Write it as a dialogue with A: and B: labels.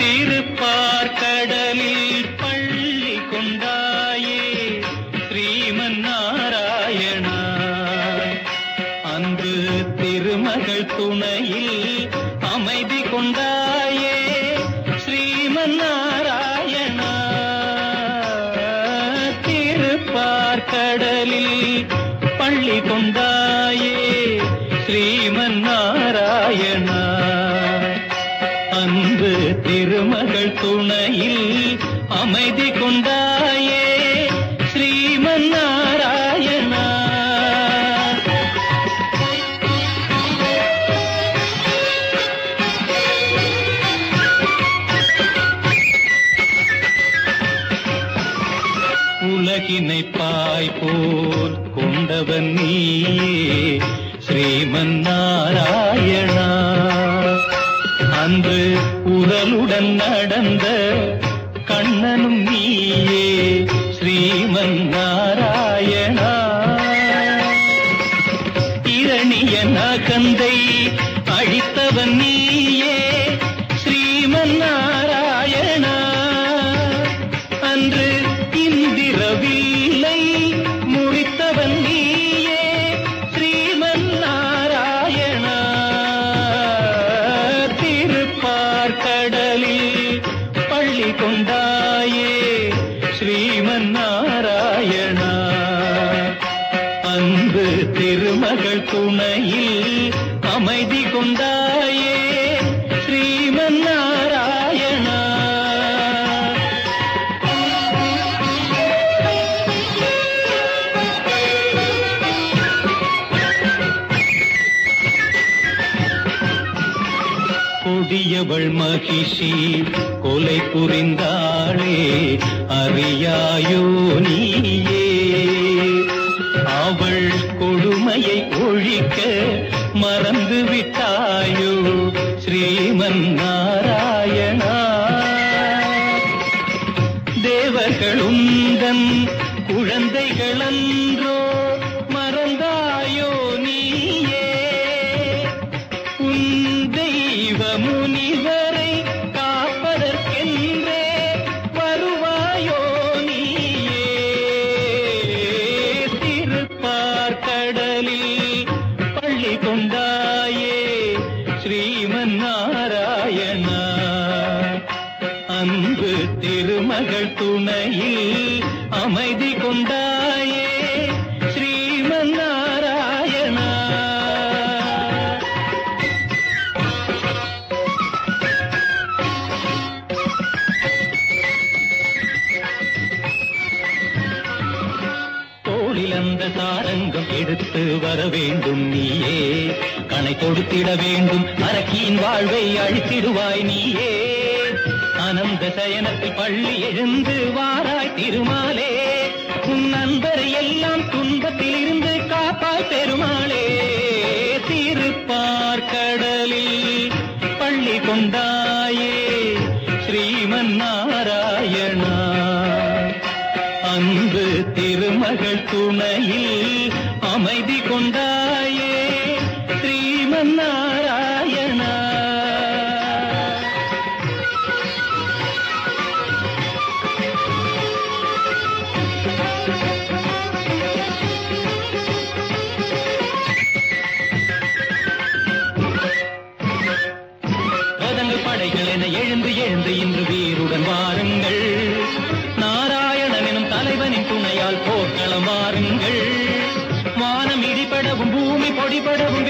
A: திருப்பார்கடலில் பள்ளி கொண்டாயே ஸ்ரீமன் நாராயணா. அன்று திருமகள் துணையில் அமைதி கொண்டாயே ஸ்ரீமன் நாராயணா. திருப்பார்கடலில் பள்ளி கொண்டாயே ஸ்ரீமன் நாராயணா. அன்பு திருமகள் துணையில் அமைதி கொண்டாயே ஸ்ரீமன் நாராயணா. உலகினை பாய் போல் கொண்டவன் நீயே ஸ்ரீமன் நாராயணா. அன்று உடலுடன் நடந்த கண்ணனும் நீயே ஸ்ரீமன் நாராயணா. இரணிய நகந்தை அழித்தவன் நீயே ஸ்ரீமன் நாராயணா. அன்று இந்திரவில்லை முறித்தவன் நீயே ஸ்ரீமன் நாராயணா. திருப்பார்கடலில் பள்ளி கொண்டாயே ஸ்ரீமன் நாராயணா. அன்பு திருமகள் துணையில் அமைதி கொண்டாயே ஸ்ரீமன் நாராயணா. கொடியவள் மகிஷி கொலை புரிந்தாளே அறியாயோ நீயே. அவள் கொடுமையை ஒழிக்க மறந்து விட்டாயோ ஸ்ரீமன் நாராயணா. தேவர்கள் உந்தன் குழந்தைகளன்றோ மறந்தாயோ நீயே. உன் தெய்வ முனிவரை காப்பதற்கென்றே வருவாயோ நீயே. திருப்பார்கடலில் பள்ளி கொண்டாயே ஸ்ரீமன் நாராயணா. அன்பு திருமகள் துணையில் அமைதி கொண்டாயே ஸ்ரீமன் நாராயணா. தோளில் அந்த சாரங்கம் எடுத்து வர வேண்டும் நீயே. கணை கொடுத்திட வேண்டும் அரக்கியின் வாழ்வை அழித்திடுவாய் நீயே. அனந்த சயனத்தில் பள்ளி எழுந்து வாராய் திருமாலே. உன் நண்பரை எல்லாம் துன்பத்தில் இருந்து காப்பாய் பெருமாளே. திருப்பார்கடலில் பள்ளி கொண்டாயே ஸ்ரீமன் நாராயணா. அன்பு திருமகள் துணையில் அமைதி கொண்டாயே ஸ்ரீமன் நாராயணா. ரதங்கள் படைகள் என எழுந்து எழுந்து இன்று வீருடன் வாருங்கள். நாராயணன் எனும் தலைவனின் துணையால் போர்க்களம் வாருங்கள். வானம் இடிபடவும் பூமி பொடிபடவும்